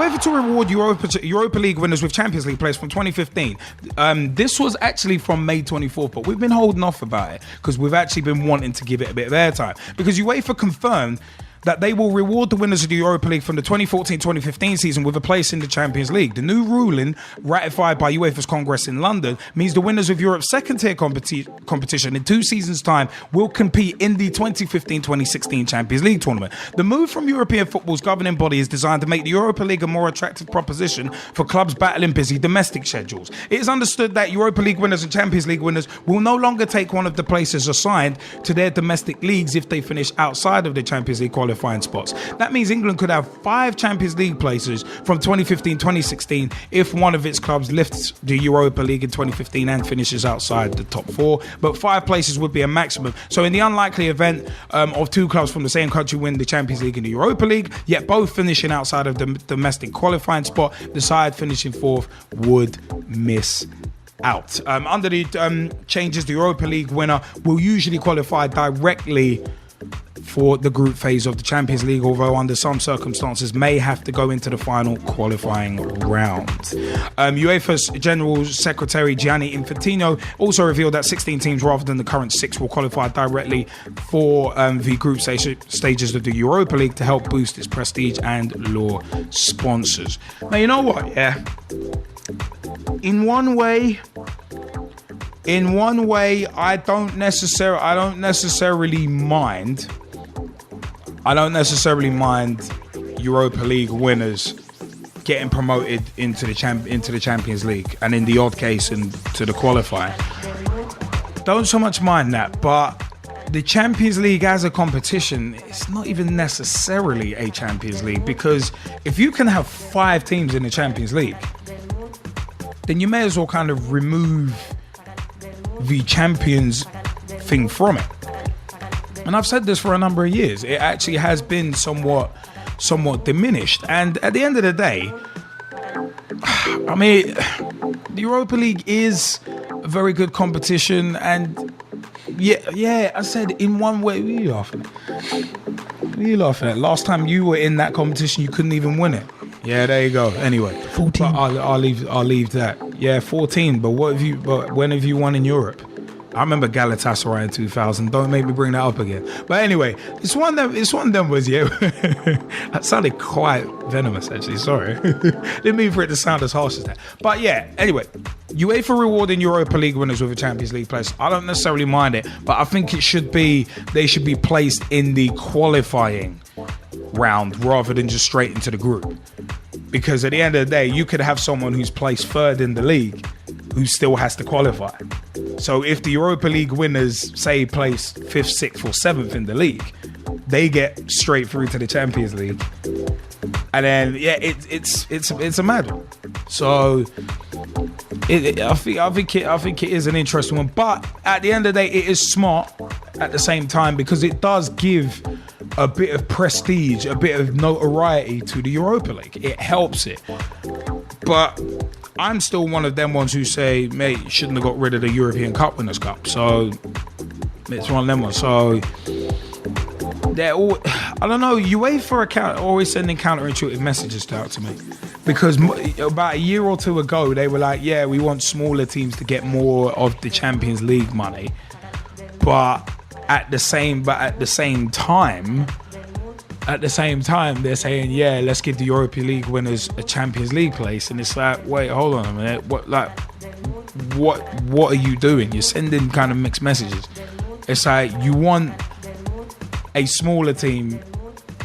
UEFA to reward Europa League winners with Champions League players from 2015. This was actually from May 24th, but we've been holding off about it because we've actually been wanting to give it a bit of airtime. Because UEFA confirmed that they will reward the winners of the Europa League from the 2014-2015 season with a place in the Champions League. The new ruling, ratified by UEFA's Congress in London, means the winners of Europe's second-tier competition in 2 seasons' time will compete in the 2015-2016 Champions League tournament. The move from European football's governing body is designed to make the Europa League a more attractive proposition for clubs battling busy domestic schedules. It is understood that Europa League winners and Champions League winners will no longer take one of the places assigned to their domestic leagues if they finish outside of the Champions League qualifying spots. That means England could have 5 Champions League places from 2015-2016 if one of its clubs lifts the Europa League in 2015 and finishes outside the top 4, but 5 places would be a maximum. So in the unlikely event of 2 clubs from the same country win the Champions League and the Europa League, yet both finishing outside of the domestic qualifying spot, the side finishing 4th would miss out. Under the changes, the Europa League winner will usually qualify directly for the group phase of the Champions League, although under some circumstances may have to go into the final qualifying round. UEFA's General Secretary Gianni Infantino also revealed that 16 teams rather than the current 6 will qualify directly for the group stages of the Europa League to help boost its prestige and lure sponsors. Now, you know what, yeah? In one way, I don't necessarily mind Europa League winners getting promoted into the Champions League, and in the odd case into the qualifying. Don't so much mind that, but the Champions League as a competition, it's not even necessarily a Champions League, because if you can have 5 teams in the Champions League, then you may as well kind of remove the Champions thing from it. And I've said this for a number of years. It actually has been somewhat diminished. And at the end of the day, I mean, the Europa League is a very good competition. And yeah, I said in one way, what are you laughing at? Last time you were in that competition, you couldn't even win it. Yeah, there you go. Anyway, 14. I'll leave that. Yeah, 14. But when have you won in Europe? I remember Galatasaray in 2000. Don't make me bring that up again. But anyway, it's one of them was, yeah. That sounded quite venomous, actually. Sorry. Didn't mean for it to sound as harsh as that. But yeah, anyway, UEFA rewarding Europa League winners with a Champions League place. I don't necessarily mind it, but I think they should be placed in the qualifying round rather than just straight into the group. Because at the end of the day, you could have someone who's placed 3rd in the league who still has to qualify. So if the Europa League winners, say, place 5th, 6th or 7th in the league, they get straight through to the Champions League. And then, yeah, it's a mad one. So I think it is an interesting one. But at the end of the day, it is smart at the same time, because it does give a bit of prestige, a bit of notoriety to the Europa League. It helps it. But I'm still one of them ones who say, mate, you shouldn't have got rid of the European Cup Winners' Cup. So it's one of them ones. So they're all, I don't know, UEFA are always sending counterintuitive messages out to me. Because about a year or 2 ago, they were like, yeah, we want smaller teams to get more of the Champions League money. But at the same time, they're saying, yeah, let's give the Europa League winners a Champions League place. And it's like, wait, hold on a minute. What are you doing? You're sending kind of mixed messages. It's like you want a smaller team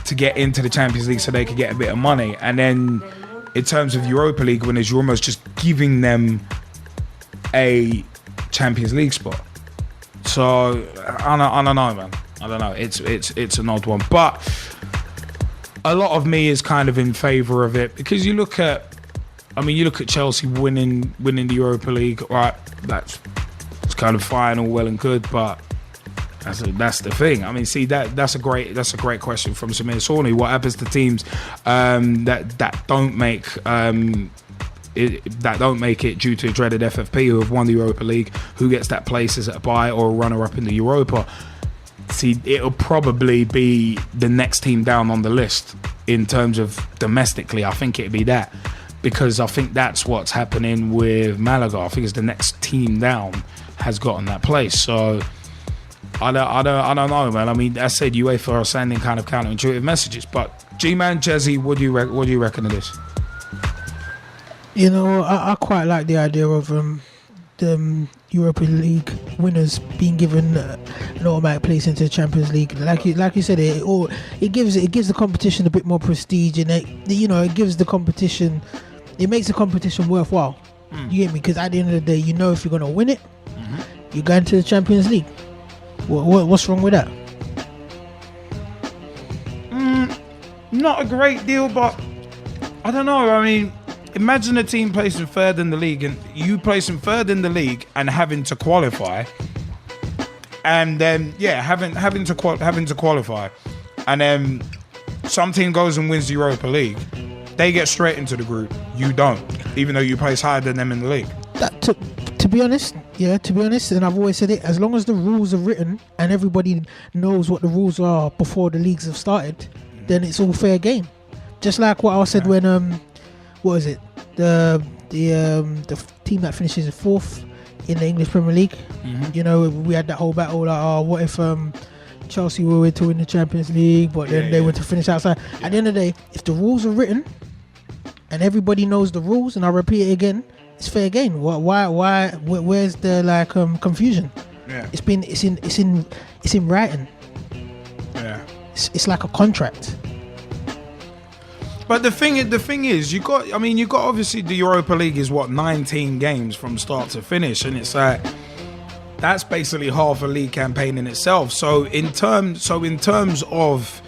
to get into the Champions League so they can get a bit of money. And then in terms of Europa League winners, you're almost just giving them a Champions League spot. So I don't know, man. I don't know. It's an odd one, but a lot of me is kind of in favour of it, because you look at Chelsea winning the Europa League, right? It's kind of fine, all well and good, but that's the thing. I mean, see, that's a great question from Samir Sawhney. What happens to teams that don't make it due to dreaded FFP, who have won the Europa League? Who gets that place as a bye or a runner-up in the Europa? See, it'll probably be the next team down on the list in terms of domestically. I think it'd be that, because I think that's what's happening with Malaga. I think it's the next team down has gotten that place. So I don't know, man. I mean, I said UEFA are sending kind of counterintuitive messages, but Gman Gezzie, what do you reckon of this? You know, I quite like the idea of the Europa League winners being given an automatic place into the Champions League. Like you said, it gives the competition a bit more prestige, and it gives the competition. It makes the competition worthwhile. You get me? Because at the end of the day, you know if you're going to win it, you're going to the Champions League. What's wrong with that? Not a great deal, but I don't know. I mean, imagine a team placing third in the league, and you placing third in the league and having to qualify, and then having to qualify, and then some team goes and wins the Europa League. They get straight into the group. You don't, even though you place higher than them in the league. To be honest, and I've always said it, as long as the rules are written and everybody knows what the rules are before the leagues have started, then it's all fair game. Just like what I said when what was it? The team that finishes fourth in the English Premier League. You know, we had that whole battle like, what if Chelsea were to win the Champions League, but then they were to finish outside. At the end of the day, if the rules are written and everybody knows the rules, and I repeat it again, it's fair game. Why? Where's the confusion? Yeah. It's in writing. Yeah. It's like a contract. But the thing is, you got obviously the Europa League is 19 games from start to finish, and it's like that's basically half a league campaign in itself. So in terms of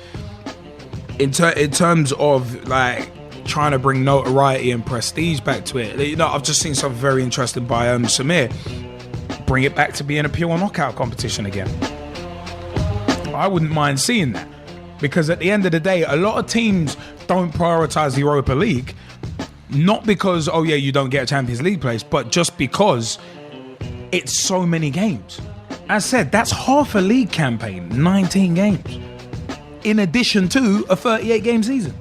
like trying to bring notoriety and prestige back to it, you know, I've just seen something very interesting by Samir. Bring it back to being a pure knockout competition again. I wouldn't mind seeing that, because at the end of the day, a lot of teams don't prioritise the Europa League, not because you don't get a Champions League place, but just because it's so many games. As I said, that's half a league campaign, 19 games, in addition to a 38 game season,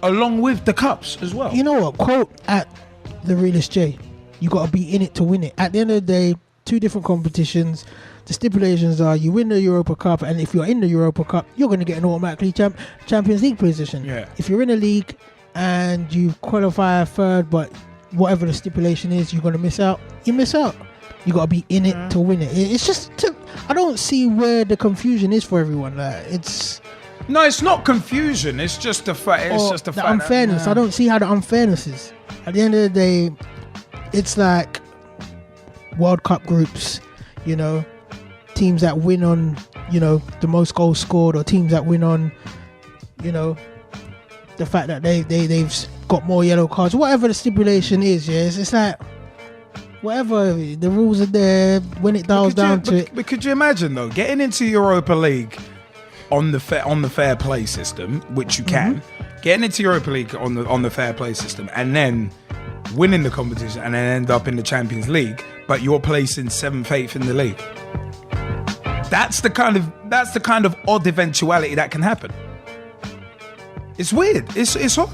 along with the cups as well. You know what? Quote at the realest J, you got to be in it to win it. At the end of the day, two different competitions. The stipulations are you win the Europa Cup, and if you're in the Europa Cup, you're going to get an automatically Champions League position. Yeah. If you're in a league and you qualify third, but whatever the stipulation is, you're going to miss out. You miss out. You got to be in it to win it. It's just I don't see where the confusion is for everyone. No, it's not confusion. It's just the fact. It's just the fact. Unfairness. I don't see how the unfairness is. At the end of the day, it's like World Cup groups. You know, teams that win on, you know, the most goals scored, or teams that win on, you know, the fact that they've got more yellow cards. Whatever the stipulation is, it's like whatever the rules are there. When it dials down to it. But could you imagine though, getting into Europa League on the fair play system, which you can, getting into Europa League on the fair play system, and then winning the competition, and then end up in the Champions League, but you're placing 7th, 8th in the league. That's the kind of odd eventuality that can happen. It's weird. It's odd.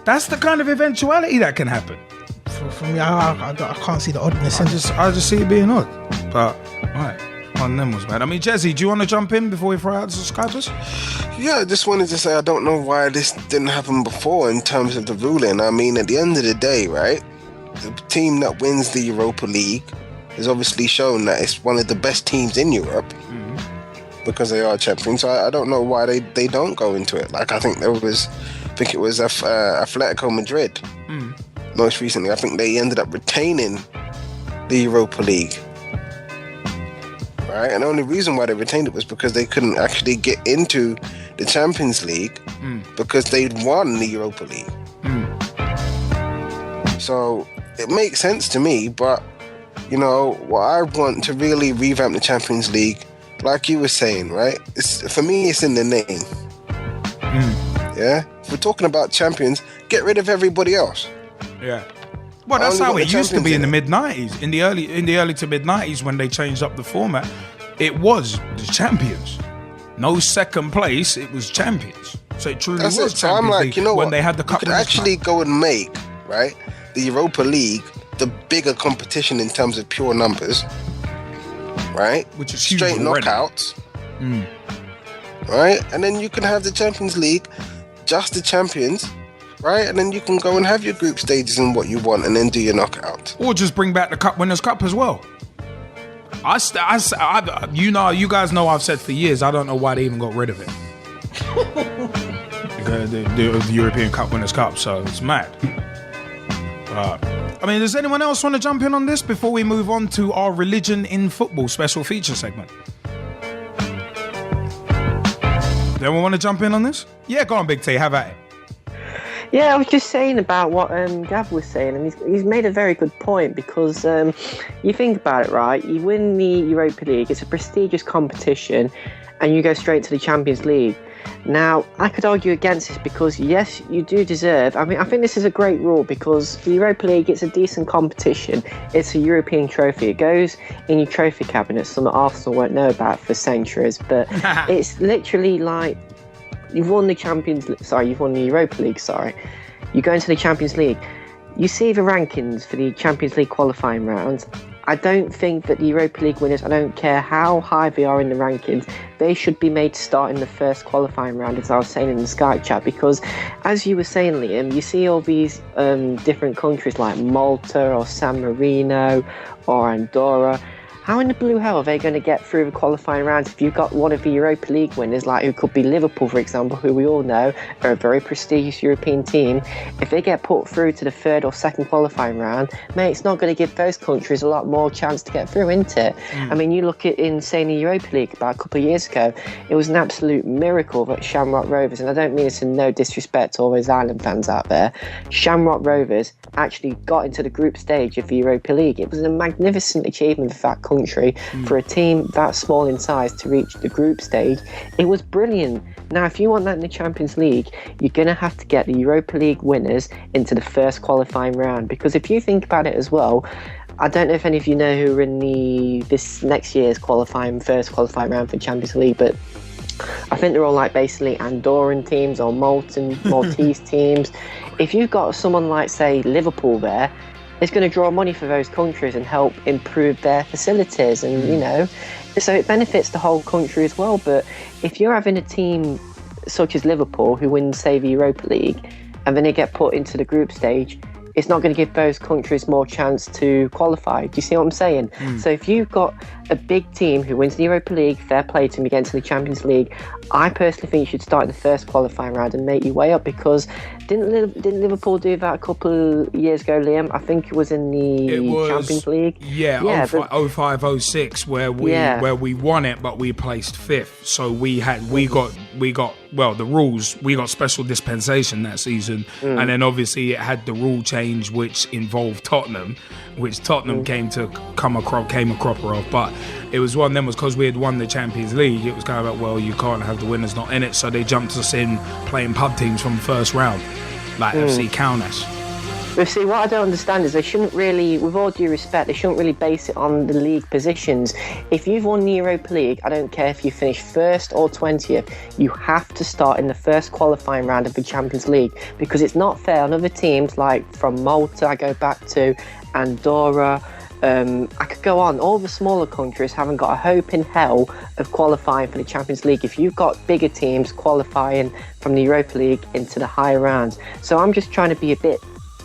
That's the kind of eventuality that can happen. For me, I can't see the oddness. I just see it being odd. But right. One of them was bad. I mean, Gezzie, do you want to jump in before we throw out the subscribers? Yeah, I just wanted to say I don't know why this didn't happen before in terms of the ruling. I mean, at the end of the day, right, the team that wins the Europa League has obviously shown that it's one of the best teams in Europe because they are champions. So I don't know why they don't go into it. Like, I think it was Atletico Madrid. Most recently, I think they ended up retaining the Europa League. Right? And the only reason why they retained it was because they couldn't actually get into the Champions League because they'd won the Europa League. So it makes sense to me, but you know, what I want to really revamp the Champions League, like you were saying, right? For me, it's in the name. Yeah? If we're talking about champions, get rid of everybody else. Yeah. Well, that's how it used to be in the mid-90s. In the early to mid-90s, when they changed up the format, it was the champions. No second place, it was champions. So it truly That's was it. So I'm Champions like, League you know when what? they had the cup. You could actually go and make, right, the Europa League the bigger competition in terms of pure numbers, right? Which is huge straight already. knockouts, right? And then you can have the Champions League, just the champions, right? And then you can go and have your group stages and what you want, and then do your knockout. Or just bring back the Cup Winners' Cup as well. You guys know I've said for years, I don't know why they even got rid of it. the European Cup Winners' Cup, so it's mad. I mean, does anyone else want to jump in on this before we move on to our Religion in Football special feature segment? Does anyone want to jump in on this? Yeah, go on, Big T, have at it. Yeah, I was just saying about what Gav was saying, and he's made a very good point, because you think about it, right? You win the Europa League, it's a prestigious competition, and you go straight to the Champions League. Now, I could argue against this because, yes, you do deserve... I mean, I think this is a great rule because the Europa League, it's a decent competition. It's a European trophy. It goes in your trophy cabinet, something Arsenal won't know about for centuries, but it's literally like... You've won the Europa League, You go into the Champions League. You see the rankings for the Champions League qualifying rounds. I don't think that the Europa League winners, I don't care how high they are in the rankings, they should be made to start in the first qualifying round, as I was saying in the Skype chat, because as you were saying, Liam, you see all these different countries like Malta or San Marino or Andorra. How in the blue hell are they going to get through the qualifying rounds if you've got one of the Europa League winners, like who could be Liverpool, for example, who we all know are a very prestigious European team? If they get put through to the third or second qualifying round, mate, it's not going to give those countries a lot more chance to get through, isn't it? I mean, you look at the Europa League about a couple of years ago, it was an absolute miracle that Shamrock Rovers, and I don't mean this in no disrespect to all those Ireland fans out there, Shamrock Rovers actually got into the group stage of the Europa League. It was a magnificent achievement for that country. For a team that small in size to reach the group stage, it was brilliant. Now, if you want that in the Champions League, you're going to have to get the Europa League winners into the first qualifying round, because if you think about it as well, I don't know if any of you know who are in this next year's first qualifying round for Champions League, but I think they're all like basically Andorran teams or Maltese teams. If you've got someone like, say, Liverpool there, it's going to draw money for those countries and help improve their facilities, and so it benefits the whole country as well. But if you're having a team such as Liverpool who wins, say, the Europa League, and then they get put into the group stage, it's not going to give those countries more chance to qualify. Do you see what I'm saying? So if you've got a big team who wins the Europa League, fair play to them, you get into the Champions League, I personally think you should start in the first qualifying round and make your way up, because didn't Liverpool do that a couple of years ago, Liam? I think it was in the Champions League. Yeah, 05-06 where we won it, but we placed fifth. So we got the rules, we got special dispensation that season, and then obviously it had the rule change which involved Tottenham, which Tottenham came a cropper of. But it was one of them, was because we had won the Champions League, it was kind of like, well, you can't have the winners not in it, so they jumped us in playing pub teams from the first round, like FC Kaunas. But see, what I don't understand is they shouldn't really, with all due respect, they shouldn't really base it on the league positions. If you've won the Europa League, I don't care if you finish first or 20th, you have to start in the first qualifying round of the Champions League, because it's not fair on other teams like from Malta, I go back to Andorra, I could go on. All the smaller countries haven't got a hope in hell of qualifying for the Champions League if you've got bigger teams qualifying from the Europa League into the higher rounds. So I'm just trying to be a bit,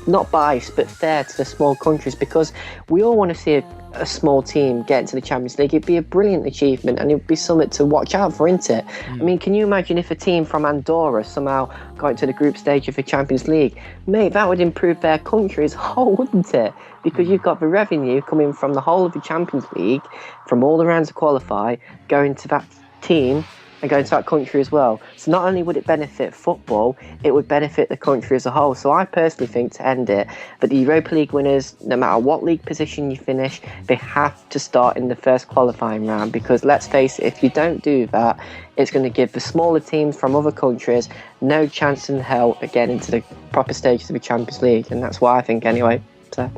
not biased, but fair to the small countries, because we all want to see a small team get into the Champions League. It'd be a brilliant achievement, and it'd be something to watch out for, isn't it? I mean, can you imagine if a team from Andorra somehow got into the group stage of the Champions League? Mate, that would improve their country as a whole, wouldn't it? Because you've got the revenue coming from the whole of the Champions League, from all the rounds to qualify, going to that team and going to that country as well. So not only would it benefit football, it would benefit the country as a whole. So I personally think, to end it, that the Europa League winners, no matter what league position you finish, they have to start in the first qualifying round, because let's face it, if you don't do that, it's going to give the smaller teams from other countries no chance in hell of getting into the proper stages of the Champions League. And that's what I think anyway. So.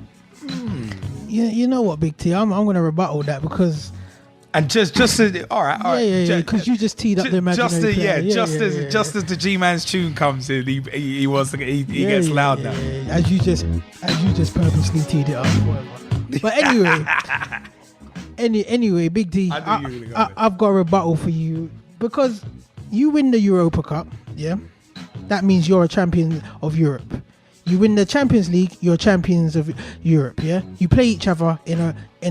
Yeah, you know what, Big T, I'm going to rebuttal that, because And just all right. Yeah, because you just teed up the imaginary player. Just as the Gman's tune comes in, he gets loud now. Yeah. As you just purposely teed it up. But anyway, Big D, I've got a rebuttal for you because you win the Europa Cup, yeah. That means you're a champion of Europe. You win the Champions League, you're champions of Europe, yeah? You play each other in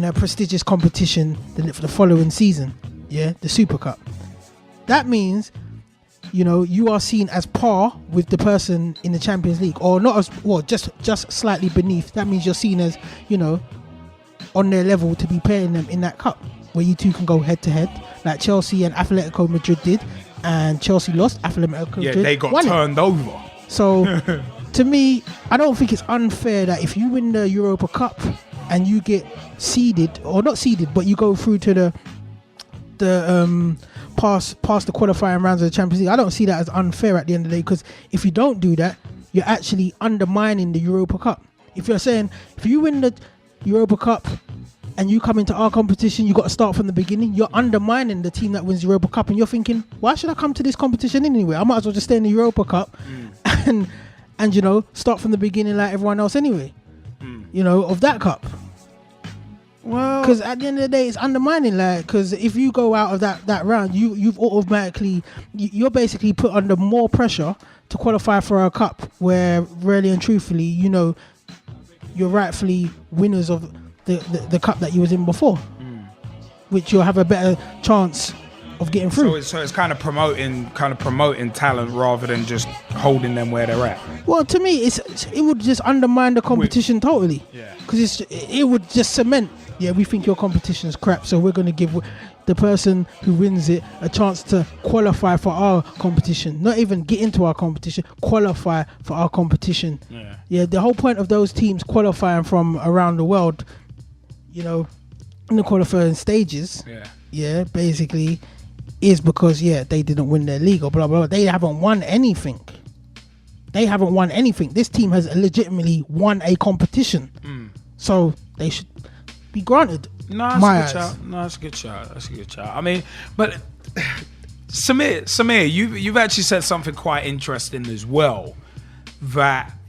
a prestigious competition for the following season, yeah? The Super Cup. That means, you are seen as par with the person in the Champions League, or not as, well, just slightly beneath. That means you're seen as, on their level to be playing them in that cup, where you two can go head to head, like Chelsea and Atletico Madrid did, and Chelsea lost, Atletico Madrid they got turned over. So... To me, I don't think it's unfair that if you win the Europa Cup and you get seeded, or not seeded, but you go through to the past the qualifying rounds of the Champions League, I don't see that as unfair at the end of the day, because if you don't do that, you're actually undermining the Europa Cup. If you're saying, if you win the Europa Cup and you come into our competition, you got to start from the beginning, you're undermining the team that wins the Europa Cup, and you're thinking, why should I come to this competition anyway? I might as well just stay in the Europa Cup and start from the beginning like everyone else anyway, of that cup. Well, because at the end of the day, it's undermining, because if you go out of that round, you've automatically, you're basically put under more pressure to qualify for a cup where really and truthfully, you're rightfully winners of the cup that you was in before, which you'll have a better chance of getting through. So it's kind of promoting talent rather than just holding them where they're at. Well, to me, it would just undermine the competition totally. Yeah. Because it would just cement. Yeah, we think your competition's crap, so we're going to give the person who wins it a chance to qualify for our competition. Not even get into our competition, qualify for our competition. Yeah. The whole point of those teams qualifying from around the world, in the qualifying stages. Yeah, basically. Is because they didn't win their league or blah blah blah. They haven't won anything. This team has legitimately won a competition, so they should be granted. That's a good shout. I mean, but Samir, you've actually said something quite interesting as well.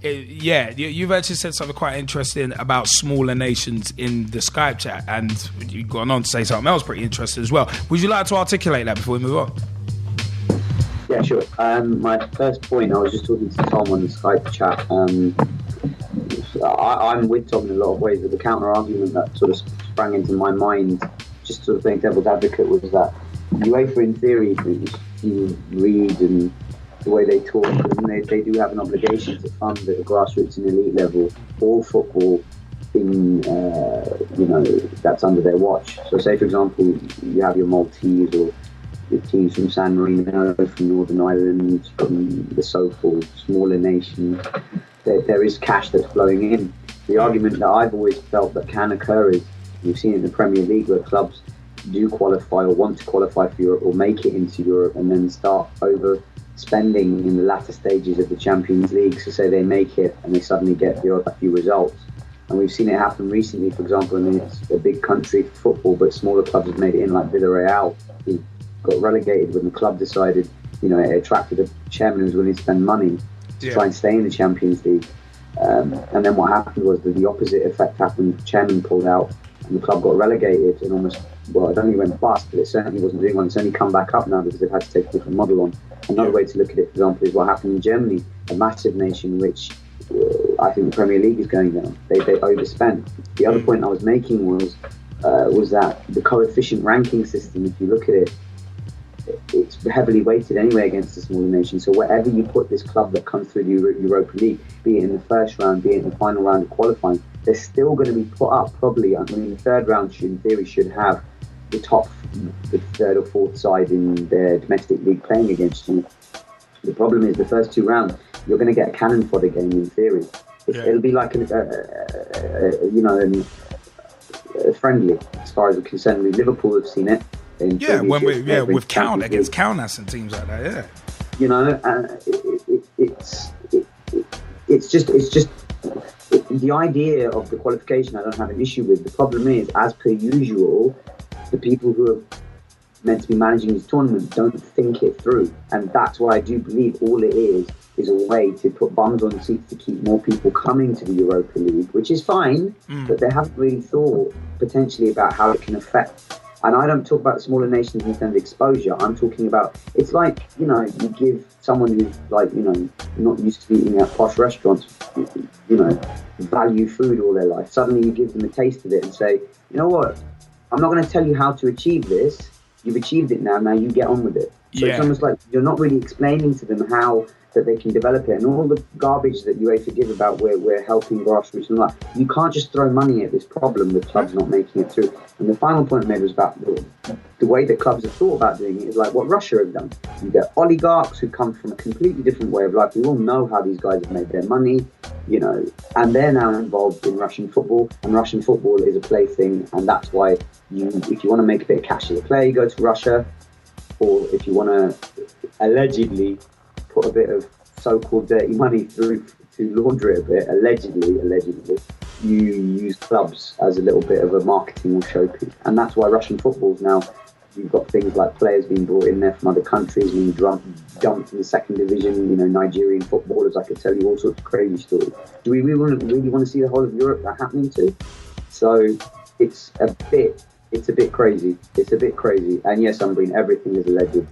You've actually said something quite interesting about smaller nations in the Skype chat, and you've gone on to say something else pretty interesting as well. Would you like to articulate that before we move on? Yeah, sure. My first point, I was just talking to Tom on the Skype chat. I'm with Tom in a lot of ways, but the counter argument that sort of sprang into my mind, just sort of playing devil's advocate, was that UEFA, in theory, if you read and the way they talk, and they do have an obligation to fund at the grassroots and elite level all football in that's under their watch. So say, for example, you have your Maltese or your teams from San Marino, from Northern Ireland, from the so-called smaller nations. There is cash that's flowing in. The argument that I've always felt that can occur is, you've seen in the Premier League where clubs do qualify or want to qualify for Europe or make it into Europe and then start overspending in the latter stages of the Champions League. So say they make it and they suddenly get a few results. And we've seen it happen recently, for example, it's a big country for football, but smaller clubs have made it in, like Villarreal, who got relegated when the club decided, it attracted a chairman who was willing to spend money to try and stay in the Champions League. And then what happened was that the opposite effect happened. The chairman pulled out and the club got relegated and almost, well, it only went bust, but it certainly wasn't doing one. It's only come back up now because they've had to take a different model on. Another way to look at it, for example, is what happened in Germany, a massive nation which I think the Premier League is going down. They overspent. The other point I was making was that the coefficient ranking system, if you look at it, it's heavily weighted anyway against the smaller nation. So wherever you put this club that comes through the Europa League, be it in the first round, be it in the final round of qualifying, they're still going to be put up probably. I mean, the third round, in theory, should have the third or fourth side in their domestic league playing against you. The problem is the first two rounds, you're going to get a cannon fodder game in theory. It'll be like a friendly, as far as we're concerned. Liverpool have seen it. With Kaunas and teams like that, it's just the idea of the qualification I don't have an issue with. The problem is, as per usual, the people who are meant to be managing these tournaments don't think it through. And that's why I do believe all it is a way to put bums on seats to keep more people coming to the Europa League, which is fine, but they haven't really thought potentially about how it can affect. And I don't talk about smaller nations in terms of exposure. I'm talking about, it's like, you know, you give someone who's like, you know, not used to eating at posh restaurants, you know, value food all their life. Suddenly you give them a taste of it and say, you know what, I'm not going to tell you how to achieve this. You've achieved it now you get on with it. So it's almost like you're not really explaining to them how that they can develop it, and all the garbage that UEFA give about where we're helping grassroots and that. You can't just throw money at this problem with clubs not making it through. And the final point I made was about the way that clubs have thought about doing it is like what Russia have done. You get oligarchs who come from a completely different way of life. We all know how these guys have made their money, you know, and they're now involved in Russian football, and Russian football is a plaything, and that's why if you want to make a bit of cash as a player, you go to Russia, or if you want to allegedly put a bit of so-called dirty money through to launder it a bit, allegedly, you use clubs as a little bit of a marketing or showpiece. And that's why Russian football's now, you've got things like players being brought in there from other countries, being dumped in the second division, you know, Nigerian footballers. I could tell you all sorts of crazy stories. Do we really want to see the whole of Europe that happening to? So it's a bit crazy. It's a bit crazy. And yes, I'm being everything is alleged.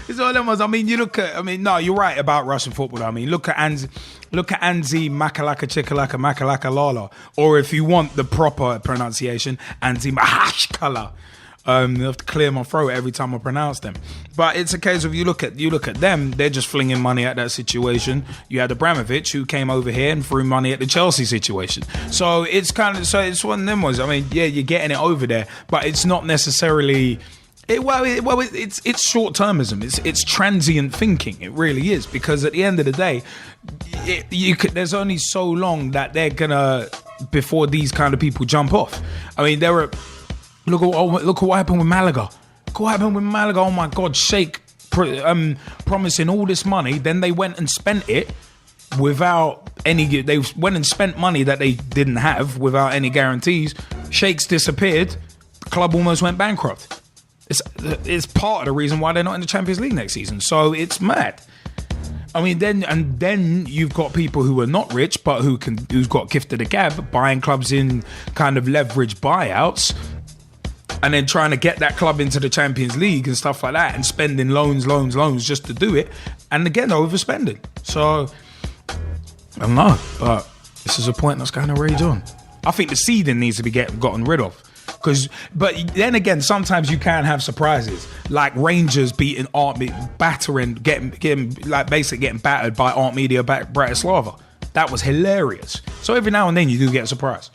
It's all them ones. I mean, no, you're right about Russian football. I mean, look at Anzi Makalaka Chikalaka Makalaka Lala, or if you want the proper pronunciation, Anzi Mahashkala. I have to clear my throat every time I pronounce them. But it's a case of you look at them, they're just flinging money at that situation. You had Abramovich who came over here and threw money at the Chelsea situation. So it's it's one of them ones. I mean, yeah, you're getting it over there, but it's not necessarily. It's short-termism. It's transient thinking. It really is, because at the end of the day, there's only so long that they're gonna before these kind of people jump off. I mean, look at what happened with Malaga. Look what happened with Malaga. Oh my God, Sheikh promising all this money, then they went and spent it without any. They went and spent money that they didn't have without any guarantees. Sheikh's disappeared. The club almost went bankrupt. It's part of the reason why they're not in the Champions League next season. So it's mad. I mean, then you've got people who are not rich, but who's got gifted a gab, buying clubs in kind of leverage buyouts, and then trying to get that club into the Champions League and stuff like that, and spending loans just to do it, and again overspending. So I don't know, but this is a point that's going to rage on. I think the seeding needs to be gotten rid of. But then again, sometimes you can have surprises, like Rangers beating getting battered by Art Media Bratislava. That was hilarious. So every now and then you do get a surprise.